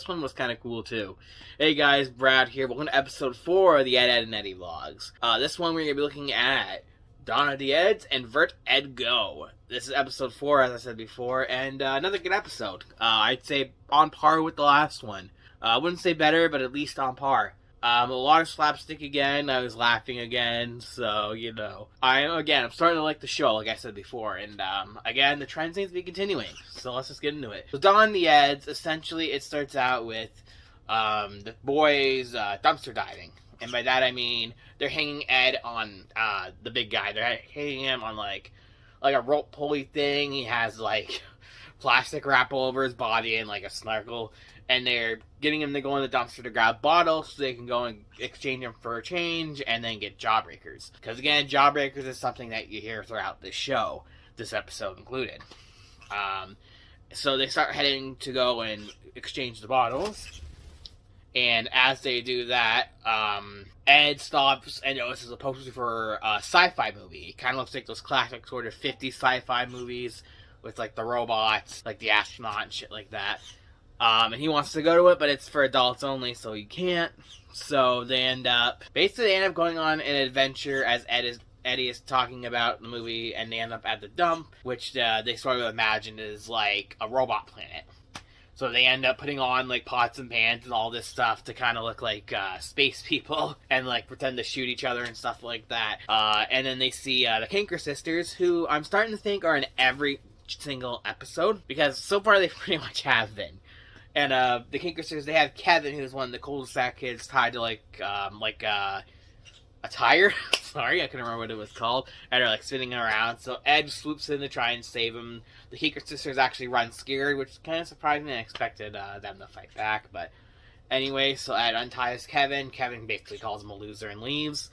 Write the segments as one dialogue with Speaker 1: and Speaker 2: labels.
Speaker 1: one was kind of cool too. Hey guys, Brad here. Welcome to episode 4 of the Ed, and Eddy vlogs. This one we're going to be looking at Dawn of the Eds and Virt-Ed-Go. This is episode 4, as I said before, and another good episode. I'd say on par with the last one. I wouldn't say better, but at least on par. A lot of slapstick again. I was laughing again, so, you know. I'm starting to like the show, like I said before. And, again, the trend seems to be continuing. So let's just get into it. So Dawn of the Eds, essentially, it starts out with, the boys, dumpster diving. And by that I mean, they're hanging Ed on, the big guy. They're hanging him on, like a rope pulley thing. He has, like, plastic wrap all over his body and, like, a snorkel. And they're getting him to go in the dumpster to grab bottles so they can go and exchange them for a change and then get jawbreakers. Because, again, jawbreakers is something that you hear throughout this show, this episode included. So they start heading to go and exchange the bottles. And as they do that, Ed stops and notices a poster for a sci-fi movie. It kind of looks like those classic sort of 50s sci-fi movies with, like, the robots, like the astronaut and shit like that. And he wants to go to it, but it's for adults only, so he can't. So they end up going on an adventure as Eddy is talking about the movie, and they end up at the dump, which they sort of imagine is like a robot planet. So they end up putting on like pots and pans and all this stuff to kind of look like space people and like pretend to shoot each other and stuff like that. And then they see the Kanker sisters, who I'm starting to think are in every single episode, because so far they pretty much have been. And the Kanker sisters, they have Kevin, who's one of the cul-de-sac kids, tied to a tire. Sorry, I couldn't remember what it was called. And they're like spinning around. So Ed swoops in to try and save him. The Kanker sisters actually run scared, which kind of surprised me. I expected them to fight back, but anyway. So Ed unties Kevin. Kevin basically calls him a loser and leaves.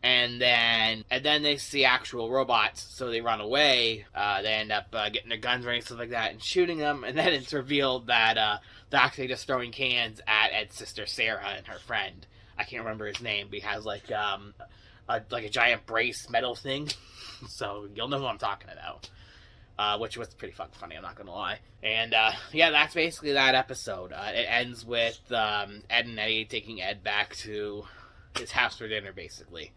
Speaker 1: And then they see actual robots, so they run away. They end up getting their guns ready and stuff like that and shooting them. And then it's revealed that they're actually just throwing cans at Ed's sister Sarah and her friend. I can't remember his name, but he has like a giant brace metal thing. So you'll know who I'm talking about. Which was pretty fucking funny, I'm not gonna lie. And yeah, that's basically that episode. It ends with Ed and Eddy taking Ed back to his house for dinner, basically.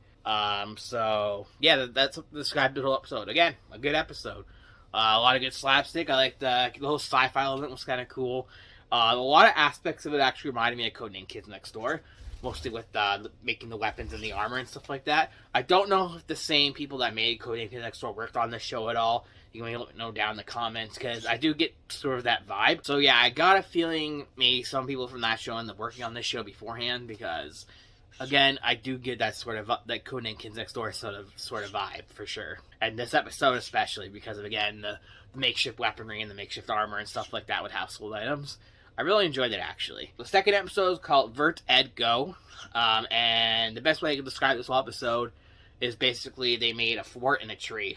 Speaker 1: So yeah, that's described the whole episode. Again, a good episode. A lot of good slapstick. I like the whole sci-fi element was kind of cool. A lot of aspects of it actually reminded me of Codename Kids Next Door, mostly with making the weapons and the armor and stuff like that. I don't know if the same people that made Codename Kids Next Door worked on this show at all. You can let me know down in the comments, because I do get sort of that vibe. So yeah, I got a feeling maybe some people from that show end up working on this show beforehand, because again, I do get that sort of that Codename Kids Next Door sort of vibe for sure, and this episode especially because of, again, the makeshift weaponry and the makeshift armor and stuff like that with household items. I really enjoyed it, actually. The second episode is called Virt-Ed-Go, and the best way I can describe this whole episode is basically they made a fort in a tree.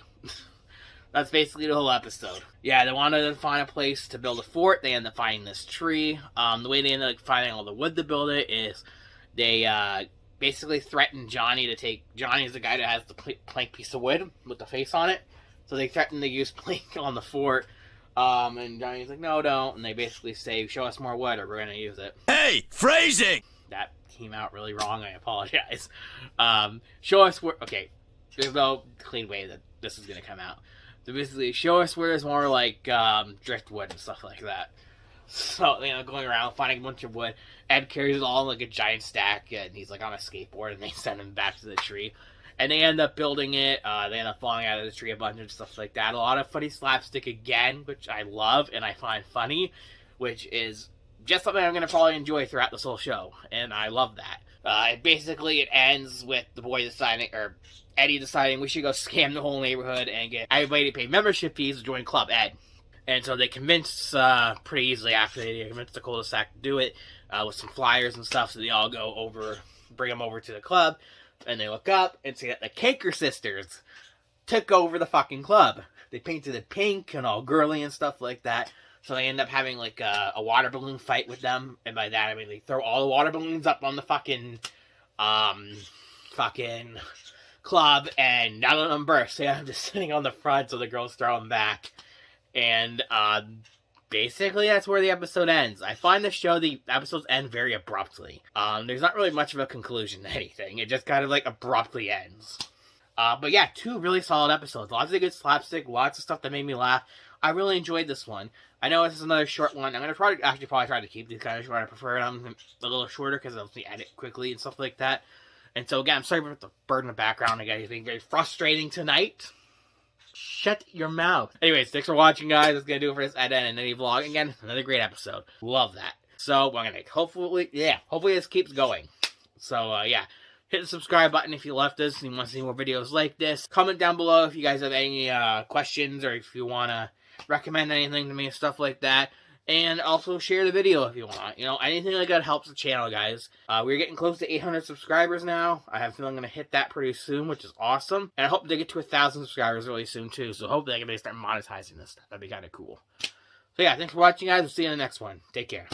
Speaker 1: That's basically the whole episode. Yeah, they wanted to find a place to build a fort. They end up finding this tree. The way they ended up finding all the wood to build it is they basically threatened Johnny to take... Johnny's the guy that has the plank piece of wood with the face on it. So they threatened to use plank on the fort. And Johnny's like, no, don't. And they basically say, show us more wood or we're going to use it.
Speaker 2: Hey, phrasing!
Speaker 1: That came out really wrong. I apologize. Show us where... Okay, there's no clean way that this is going to come out. So basically, show us where there's more, like, driftwood and stuff like that. So, you know, going around, finding a bunch of wood. Ed carries it all in, like, a giant stack, and he's, like, on a skateboard, and they send him back to the tree. And they end up building it. They end up falling out of the tree a bunch and stuff like that. A lot of funny slapstick again, which I love and I find funny, which is just something I'm going to probably enjoy throughout this whole show. And I love that. Basically, it ends with the boy deciding, or Eddy deciding we should go scam the whole neighborhood and get everybody to pay membership fees to join Club Ed. And so they convince, pretty easily after they convince the cul-de-sac to do it, with some flyers and stuff, so they all go over, bring them over to the club. And they look up and see that the Kanker sisters took over the fucking club. They painted it pink and all girly and stuff like that. So they end up having like a water balloon fight with them. And by that I mean they throw all the water balloons up on the fucking club, and none of them burst. So I'm just sitting on the front, so the girls throw them back. And basically, that's where the episode ends. I find the episodes end very abruptly. There's not really much of a conclusion to anything. It just kind of, like, abruptly ends. But yeah, 2 really solid episodes. Lots of good slapstick, lots of stuff that made me laugh. I really enjoyed this one. I know this is another short one. I'm going to probably try to keep these kind of short. I prefer them a little shorter because it helps me edit quickly and stuff like that. And so, again, I'm sorry for the bird in the background. Again, it's being very frustrating tonight. Shut your mouth. Anyways, thanks for watching, guys. That's going to do it for this Ed, Ed, and Eddy vlog. Again, another great episode. Love that. So, I'm going to hopefully this keeps going. So, yeah. Hit the subscribe button if you left this and you want to see more videos like this. Comment down below if you guys have any questions or if you want to recommend anything to me and stuff like that. And also share the video if you want. You know, anything like that helps the channel, guys. We're getting close to 800 subscribers now. I have a feeling I'm going to hit that pretty soon, which is awesome. And I hope to get to 1,000 subscribers really soon, too. So hopefully I can start monetizing this stuff. That'd be kind of cool. So yeah, thanks for watching, guys. We'll see you in the next one. Take care.